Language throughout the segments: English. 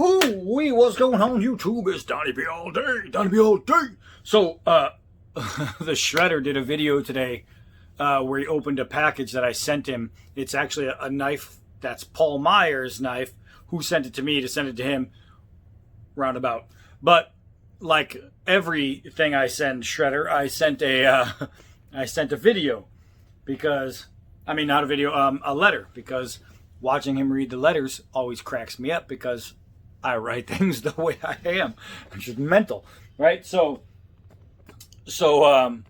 Woo-hoo-wee, what's going on YouTube? It's Donnie B all day, Donnie B all day. So, the Shredder did a video today where he opened a package that I sent him. It's actually a knife that's Paul Meyer's knife, who sent it to me to send it to him, roundabout. But like everything I send Shredder, I sent a video because, I mean, not a video, a letter, because watching him read the letters always cracks me up because I write things the way I am. It's just mental, right? So young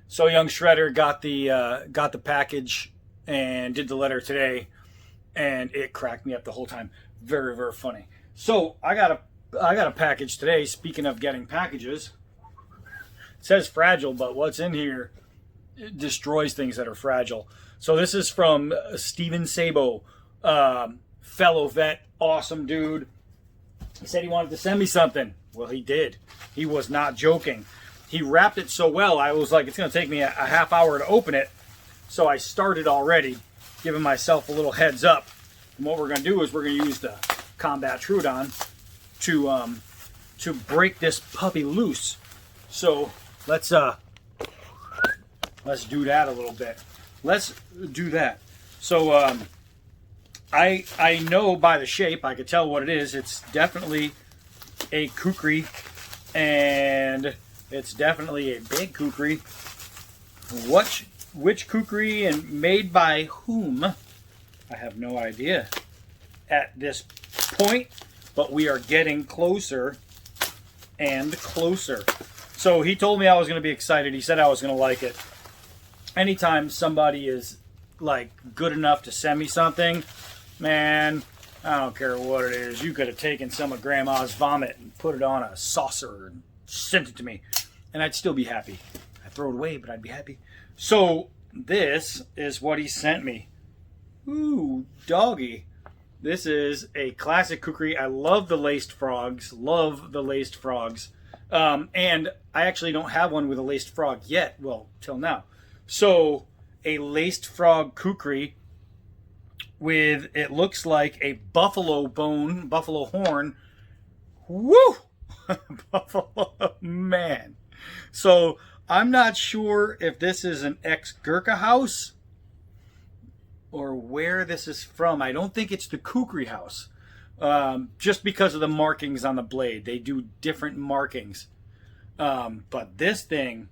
Shredder got the package and did the letter today, and it cracked me up the whole time. Very, very funny. So I got a package today. Speaking of getting packages, it says fragile, but what's in here destroys things that are fragile. So this is from Steven Szabo, fellow vet, awesome dude. He said he wanted to send me something. Well, he did. He was not joking. He wrapped it so well, I was like, it's going to take me a half hour to open it. So I started already, giving myself a little heads up. And what we're going to do is we're going to use the Combat Trudon to break this puppy loose. So let's do that a little bit. Let's do that. So I know by the shape, I could tell what it is. It's definitely a Kukri, and it's definitely a big Kukri. Which Kukri and made by whom, I have no idea at this point, but we are getting closer and closer. So he told me I was going to be excited. He said I was going to like it. Anytime somebody is like good enough to send me something, man, I don't care what it is. You could have taken some of Grandma's vomit and put it on a saucer and sent it to me, and I'd still be happy. I'd throw it away, but I'd be happy. So this is what he sent me. Ooh, doggy. This is a classic Kukri. I love the laced frogs. Love the laced frogs. And I actually don't have one with a laced frog yet. Well, till now. So a laced frog Kukri with, it looks like a buffalo bone, buffalo horn. Woo! Buffalo, man. So I'm not sure if this is an ex-Gurkha house or where this is from. I don't think it's the Kukri house. Just because of the markings on the blade. They do different markings. But this thing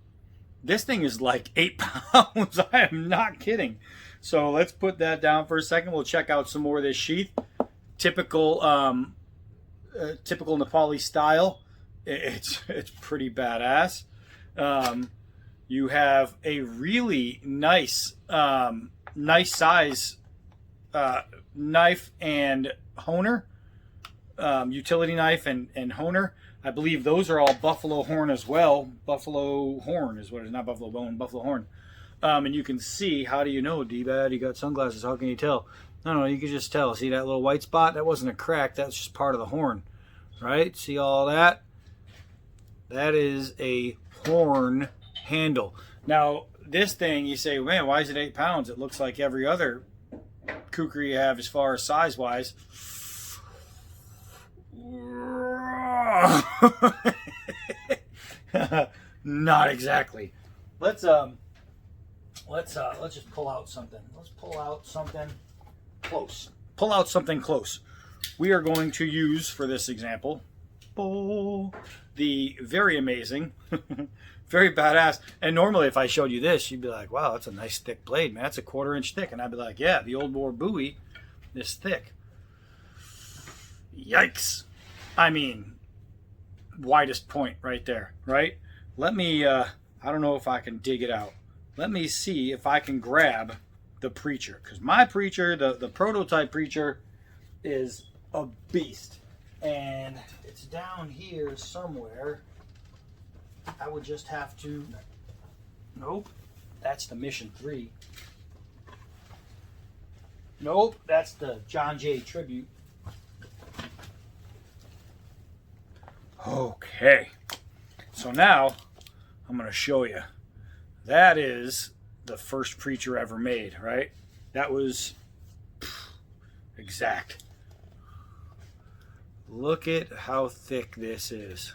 is like 8 pounds. I am not kidding. So let's put that down for a second. We'll check out some more of this sheath. Typical Nepali style. It's pretty badass. You have a really nice size knife and honer, utility knife and honer. I believe those are all buffalo horn as well. Buffalo horn is what it is, not buffalo bone, buffalo horn. And you can see, how do you know, D-Bad? You got sunglasses, how can you tell? No, you can just tell. See that little white spot? That wasn't a crack, that's just part of the horn, right? See all that? That is a horn handle. Now, this thing, you say, man, why is it 8 pounds? It looks like every other Kukri you have as far as size-wise. Not exactly. Let's just pull out something. Let's pull out something close. Pull out something close. We are going to use, for this example, the very amazing, very badass. And normally if I showed you this, you'd be like, wow, that's a nice thick blade, man. That's a 1/4 inch thick. And I'd be like, yeah, the old bore buoy is thick. Yikes. I mean, widest point right there, right? Let me, I don't know if I can dig it out. Let me see if I can grab the Preacher. Because my Preacher, the prototype Preacher, is a beast. And it's down here somewhere. I would just have to... Nope. That's the Mission 3. Nope. That's the John Jay Tribute. Okay. So now, I'm going to show you. That is the first Preacher ever made, right? That was exact. Look at how thick this is.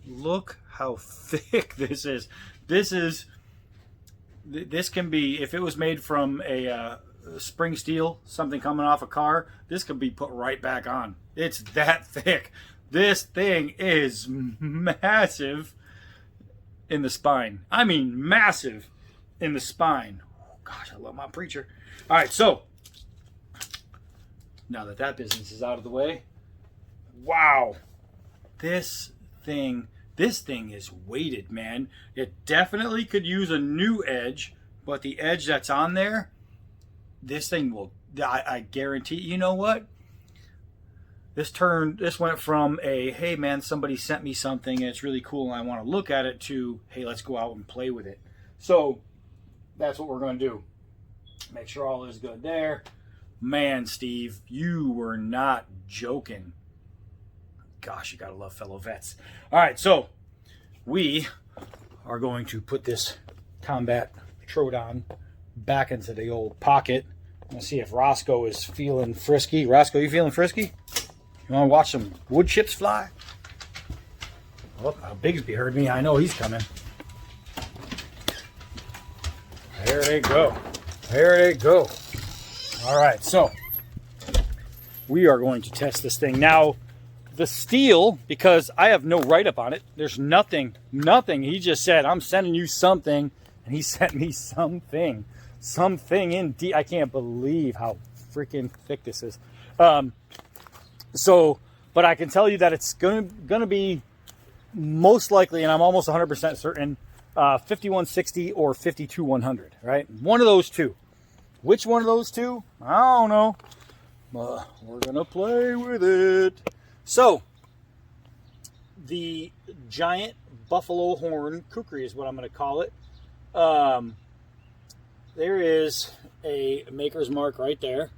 Look how thick this is. This can be, if it was made from a spring steel, something coming off a car, this could be put right back on. It's that thick. This thing is massive in the spine. I mean, massive in the spine. Oh, gosh, I love my preacher. All right, so now that that business is out of the way, wow, this thing is weighted, man. It definitely could use a new edge, but the edge that's on there, this thing will, I guarantee, you know what? This went from a, hey man, somebody sent me something and it's really cool and I want to look at it, to, hey, let's go out and play with it. So that's what we're going to do. Make sure all is good there. Man, Steve, you were not joking. Gosh, you gotta love fellow vets. All right, so we are going to put this combat Troodon back into the old pocket. Let's see if Roscoe is feeling frisky. Roscoe, you feeling frisky? You want to watch some wood chips fly? Oh, Bigsby heard me. I know he's coming. There they go. There they go. All right, so we are going to test this thing. Now, the steel, because I have no write-up on it, there's nothing. He just said, I'm sending you something, and he sent me something in deep. I can't believe how freaking thick this is. But I can tell you that it's gonna be most likely, and I'm almost 100% certain, 5160 or 52100, right? One of those two. Which one of those two? I don't know. We're gonna play with it. So, the giant buffalo horn kukri is what I'm going to call it. There is a maker's mark right there,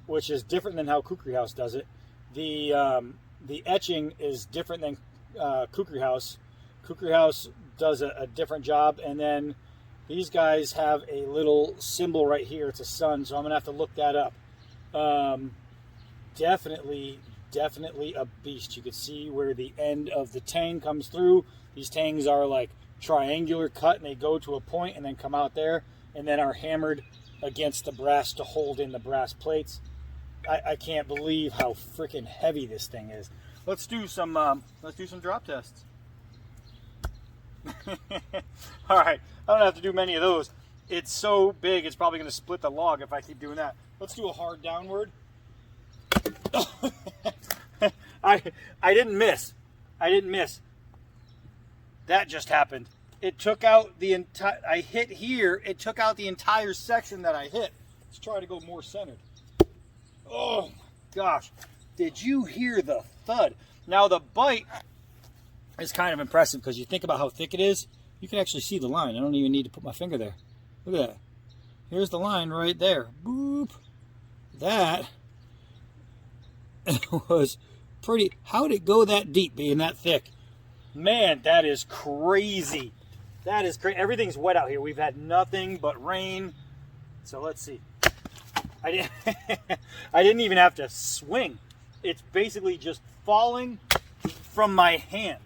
which is different than how Kukri House does it. The etching is different than Kukri House. Kukri House does a different job, and then these guys have a little symbol right here. It's a sun, so I'm going to have to look that up. Definitely a beast. You can see where the end of the tang comes through. These tangs are like triangular cut, and they go to a point and then come out there, and then are hammered against the brass to hold in the brass plates. I can't believe how freaking heavy this thing is. Let's do some drop tests. All right, I don't have to do many of those. It's so big, it's probably going to split the log if I keep doing that. Let's do a hard downward. I didn't miss. That just happened. It took out the entire, I hit here, it took out the entire section that I hit. Let's try to go more centered. Oh my gosh. Did you hear the thud? Now the bite is kind of impressive because you think about how thick it is. You can actually see the line. I don't even need to put my finger there. Look at that. Here's the line right there. Boop. That was pretty. How did it go that deep being that thick? Man, that is crazy. That is crazy. Everything's wet out here. We've had nothing but rain. So let's see. I didn't even have to swing. It's basically just falling from my hand.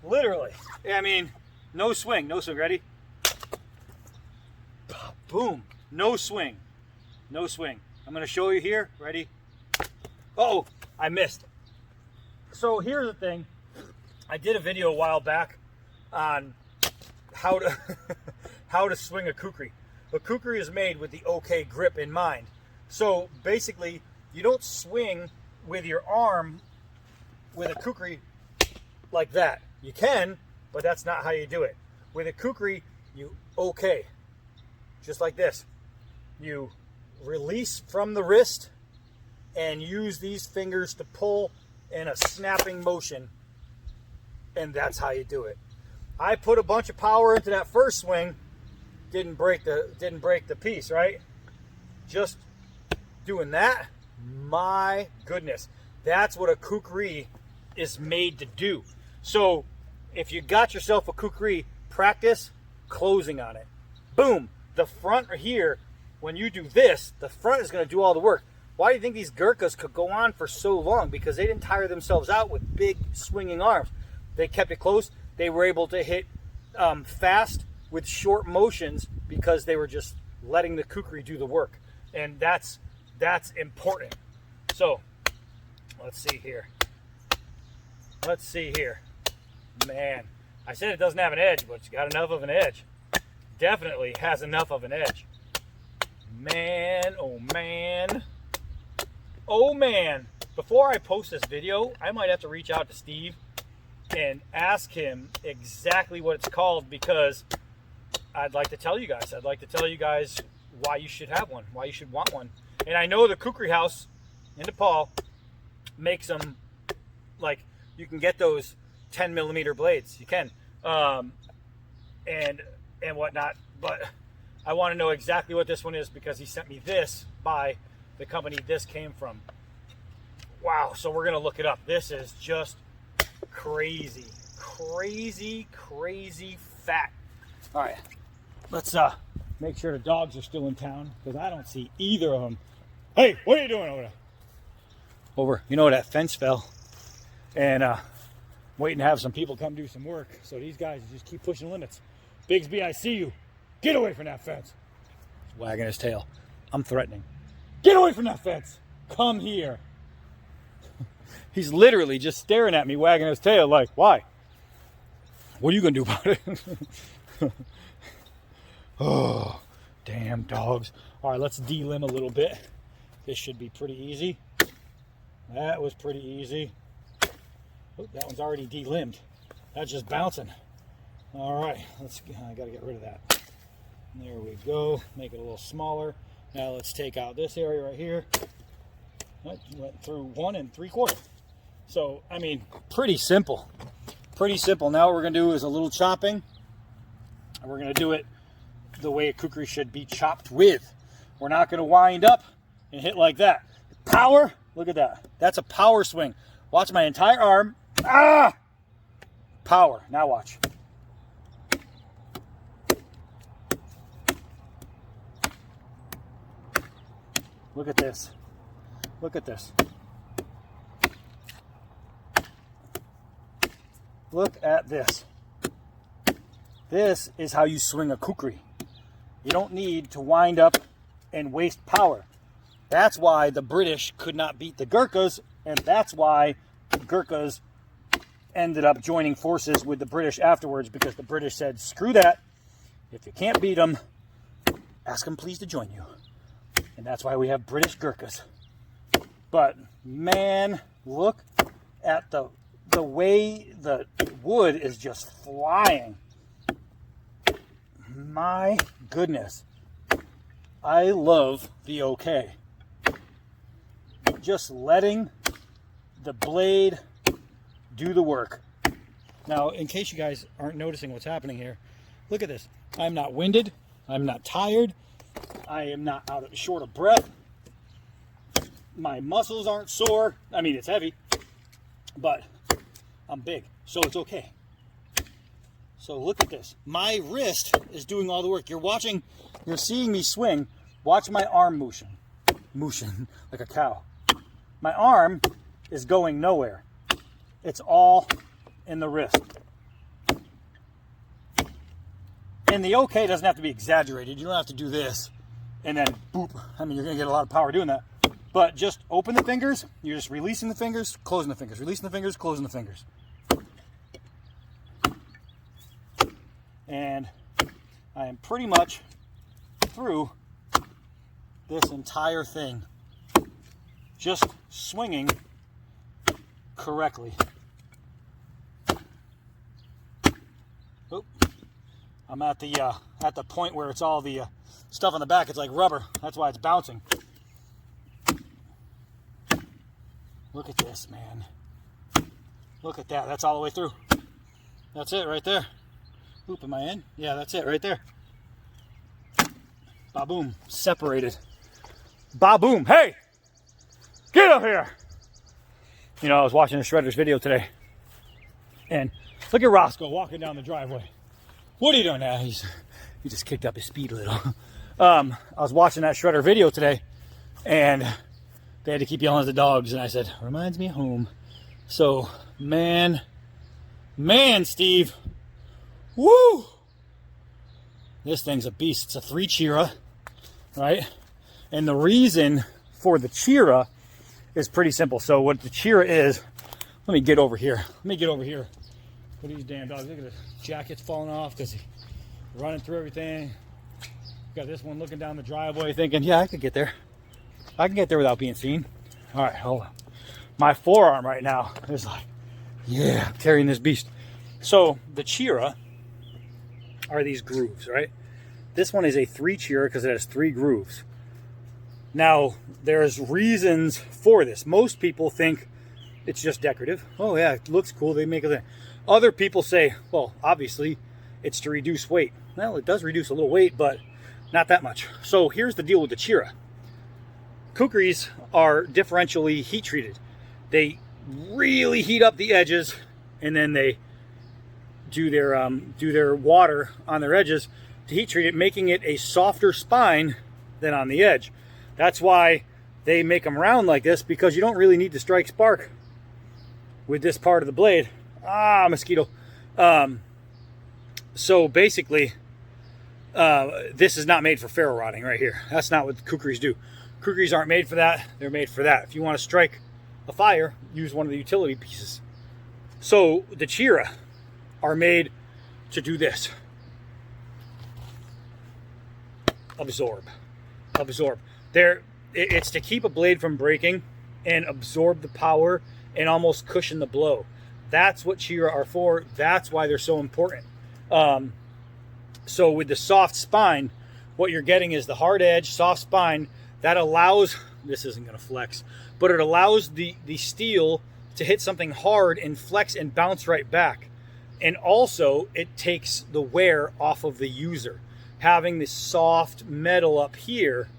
Literally. I mean, no swing. No swing. Ready? Boom. No swing. No swing. I'm going to show you here. Ready? Oh, I missed. So here's the thing. I did a video a while back on how to swing a kukri. A kukri is made with the OK grip in mind. So basically, you don't swing with your arm with a kukri like that. You can, but that's not how you do it. With a kukri, you OK, just like this. You release from the wrist and use these fingers to pull in a snapping motion, and that's how you do it. I put a bunch of power into that first swing, didn't break the piece, right? Just doing that, my goodness, that's what a kukri is made to do. So if you got yourself a kukri, practice closing on it. Boom, the front here, when you do this, the front is going to do all the work. Why do you think these Gurkhas could go on for so long? Because they didn't tire themselves out with big swinging arms. They kept it close. They were able to hit fast with short motions because they were just letting the Kukri do the work. And that's important. So, let's see here. Let's see here. Man, I said it doesn't have an edge, but it's got enough of an edge. Definitely has enough of an edge. Man, oh man. Oh man. Before I post this video, I might have to reach out to Steve and ask him exactly what it's called, because I'd like to tell you guys. I'd like to tell you guys why you should have one, why you should want one. And I know the Kukri house in Nepal makes them, like, you can get those 10 millimeter blades. You can. And whatnot. But I want to know exactly what this one is, because he sent me this by the company this came from. Wow. So we're going to look it up. This is just crazy. Crazy, crazy fat. All right. Let's make sure the dogs are still in town, because I don't see either of them. Hey, what are you doing over there? Over, you know, that fence fell. And waiting to have some people come do some work. So these guys just keep pushing limits. Bigsby, I see you. Get away from that fence. He's wagging his tail. I'm threatening. Get away from that fence. Come here. He's literally just staring at me, wagging his tail like, why? What are you going to do about it? Oh, damn dogs. All right, let's de-limb a little bit. This should be pretty easy. That was pretty easy. Oh, that one's already de-limbed. That's just bouncing. All right, I got to get rid of that. There we go. Make it a little smaller. Now let's take out this area right here. That went through 1 3/4. So, I mean, pretty simple. Pretty simple. Now what we're going to do is a little chopping. And we're going to do it the way a Kukri should be chopped with. We're not going to wind up and hit like that. Power, look at that. That's a power swing. Watch my entire arm. Ah! Power. Now watch. Look at this. Look at this. Look at this. This is how you swing a Kukri. You don't need to wind up and waste power. That's why the British could not beat the Gurkhas, and that's why the Gurkhas ended up joining forces with the British afterwards, because the British said, screw that. If you can't beat them, ask them please to join you. And that's why we have British Gurkhas. But, man, look at the way the wood is just flying. My goodness. I love the OK. Just letting the blade do the work. Now, in case you guys aren't noticing what's happening here, look at this. I'm not winded. I'm not tired. I am not short of breath. My muscles aren't sore. I mean, it's heavy, but I'm big, so it's okay. So look at this. My wrist is doing all the work. You're seeing me swing. Watch my arm motion like a cow. My arm is going nowhere. It's all in the wrist. And the OK doesn't have to be exaggerated. You don't have to do this and then boop. I mean, you're going to get a lot of power doing that. But just open the fingers. You're just releasing the fingers, closing the fingers, releasing the fingers, closing the fingers. And I am pretty much through this entire thing. Just swinging correctly. Oop. I'm at the point where it's all the stuff on the back. It's like rubber. That's why it's bouncing. Look at this, man. Look at that. That's all the way through. That's it right there. Oop, am I in? Yeah, that's it right there. Ba-boom. Separated. Ba-boom. Hey! Get up here! You know, I was watching a Shredder's video today. And look at Roscoe walking down the driveway. What are you doing now? He just kicked up his speed a little. I was watching that Shredder video today. And they had to keep yelling at the dogs, and I said, reminds me of home. So, man, Steve, woo! This thing's a beast. It's a 3 Chirra, right? And the reason for the Chirra is pretty simple. So what the Chirra is, let me get over here. Look at these damn dogs. Look at the jackets falling off because he's running through everything. Got this one looking down the driveway thinking, yeah, I could get there. I can get there without being seen. All right, hold on. My forearm right now is like, yeah, I'm carrying this beast. So the Chirra are these grooves, right? This one is a 3 Chirra because it has 3 grooves. Now, there's reasons for this. Most people think it's just decorative. Oh yeah, it looks cool. They make it. Other people say, well, obviously, it's to reduce weight. Well, it does reduce a little weight, but not that much. So here's the deal with the Chirra. Kukris are differentially heat treated. They really heat up the edges, and then they do their water on their edges to heat treat it, making it a softer spine than on the edge. That's why they make them round like this, because you don't really need to strike spark with this part of the blade. Ah, mosquito. So basically, this is not made for ferro rotting right here. That's not what the Kukris do. Kukris aren't made for that. They're made for that. If you want to strike a fire, use one of the utility pieces. So the Chirra are made to do this. Absorb. It's to keep a blade from breaking and absorb the power and almost cushion the blow. That's what Chirra are for. That's why they're so important. So with the soft spine, what you're getting is the hard edge, soft spine that allows, this isn't going to flex, but it allows the steel to hit something hard and flex and bounce right back. And also, it takes the wear off of the user. Having this soft metal up here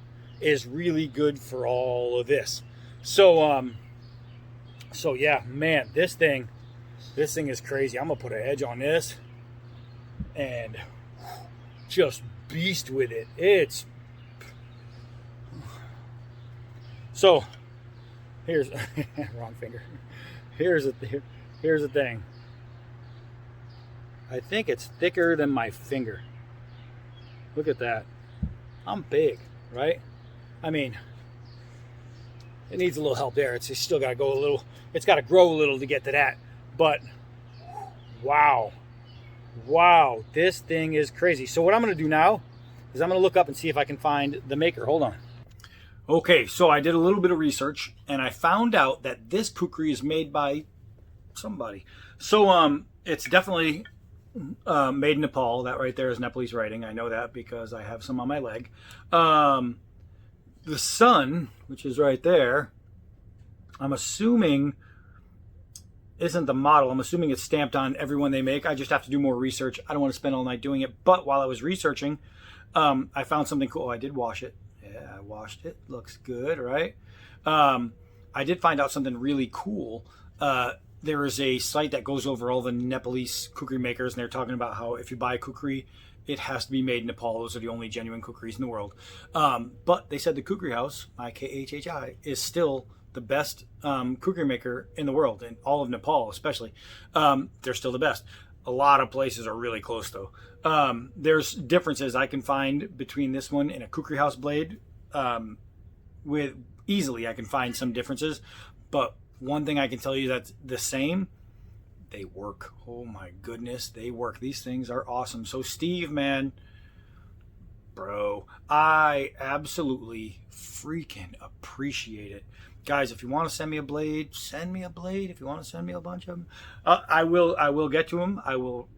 is really good for all of this. So yeah, man, this thing is crazy. I'm gonna put an edge on this and just beast with it. It's so here's wrong finger. Here's the thing. I think it's thicker than my finger. Look at that. I'm big, right? I mean, it needs a little help there. It's still got to go a little. It's got to grow a little to get to that. But wow, this thing is crazy. So what I'm going to do now is I'm going to look up and see if I can find the maker. Hold on. Okay, so I did a little bit of research and I found out that this Kukri is made by somebody. So it's definitely made in Nepal. That right there is Nepalese writing. I know that because I have some on my leg. The sun, which is right there, I'm assuming isn't the model. I'm assuming it's stamped on every one they make. I just have to do more research. I don't want to spend all night doing it. But while I was researching, I found something cool. Oh, I did wash it. Yeah, I washed it. Looks good, right? I did find out something really cool. There is a site that goes over all the Nepalese kukri makers, and they're talking about how if you buy a kukri, it has to be made in Nepal. Those are the only genuine kukris in the world. But they said the Kukri House, IKHHI, is still the best kukri maker in the world, in all of Nepal especially. They're still the best. A lot of places are really close though. There's differences I can find between this one and a Kukri House blade. With easily I can find some differences, but one thing I can tell you that's the same, they work. Oh my goodness, they work. These things are awesome. So Steve, man, bro, I absolutely freaking appreciate it. Guys, if you want to send me a blade, send me a blade. If you want to send me a bunch of them, I will get to them. I will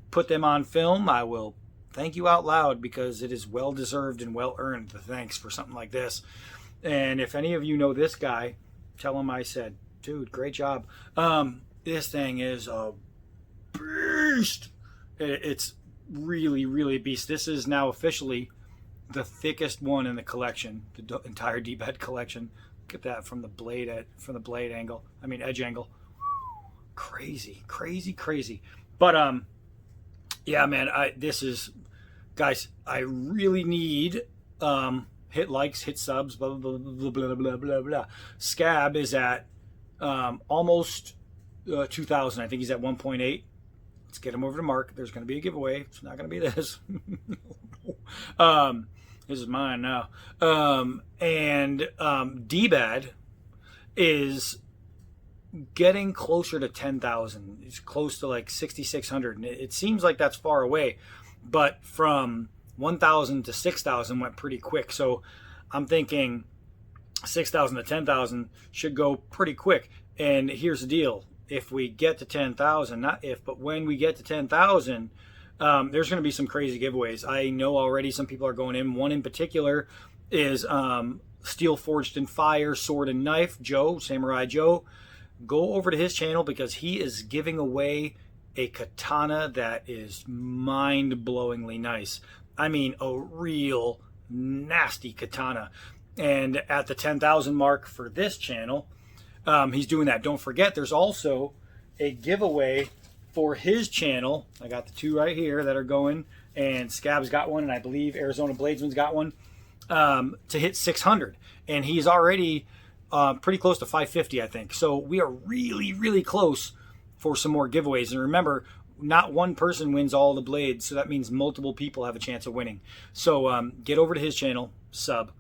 put them on film. I will thank you out loud because it is well deserved and well earned, the thanks for something like this. And if any of you know this guy, tell him I said, dude, great job. This thing is a beast. It's really, really a beast. This is now officially the thickest one in the collection, the entire D-bed collection. Look at that from the blade angle. I mean edge angle. Crazy. But yeah, man, this is, guys, I really need hit likes, hit subs, blah, blah, blah, blah, blah, blah, blah. Scab is at almost 2,000. I think he's at 1.8. Let's get him over to Mark. There's going to be a giveaway. It's not going to be this. This is mine now. D-Bad is getting closer to 10,000. It's close to like 6,600. And it seems like that's far away. But from 1,000 to 6,000 went pretty quick. So I'm thinking 6,000 to 10,000 should go pretty quick. And here's the deal. If we get to 10,000, not if, but when we get to 10,000, there's going to be some crazy giveaways. I know already some people are going in. One in particular is Steel Forged in Fire, Sword and Knife, Joe, Samurai Joe. Go over to his channel because he is giving away a katana that is mind-blowingly nice. I mean, a real nasty katana. And at the 10,000 mark for this channel, he's doing that. Don't forget, there's also a giveaway for his channel. I got the two right here that are going, and Scab's got one, and I believe Arizona Bladesman's got one, to hit 600. And he's already pretty close to 550, I think. So we are really, really close for some more giveaways. And remember, not one person wins all the blades, so that means multiple people have a chance of winning. So get over to his channel, sub.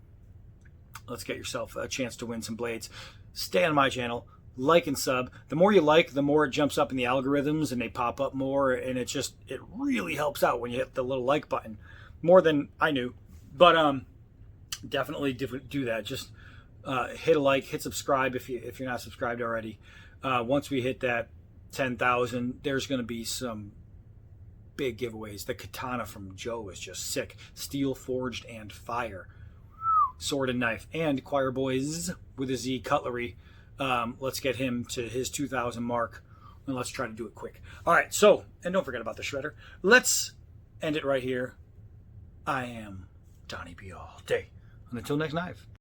Let's get yourself a chance to win some blades. Stay on my channel, like and sub. The more you like, the more it jumps up in the algorithms and they pop up more, and it really helps out when you hit the little like button. More than I knew, but definitely do that. Just hit a like, hit subscribe if you're not subscribed already. Once we hit that 10,000, there's going to be some big giveaways. The katana from Joe is just sick. Steel Forged and Fire, Sword and Knife, and Choir Boys with a Z cutlery. Let's get him to his 2,000 mark, and let's try to do it quick. All right, so, and don't forget about the shredder. Let's end it right here. I am Donnie B all day. And until next knife.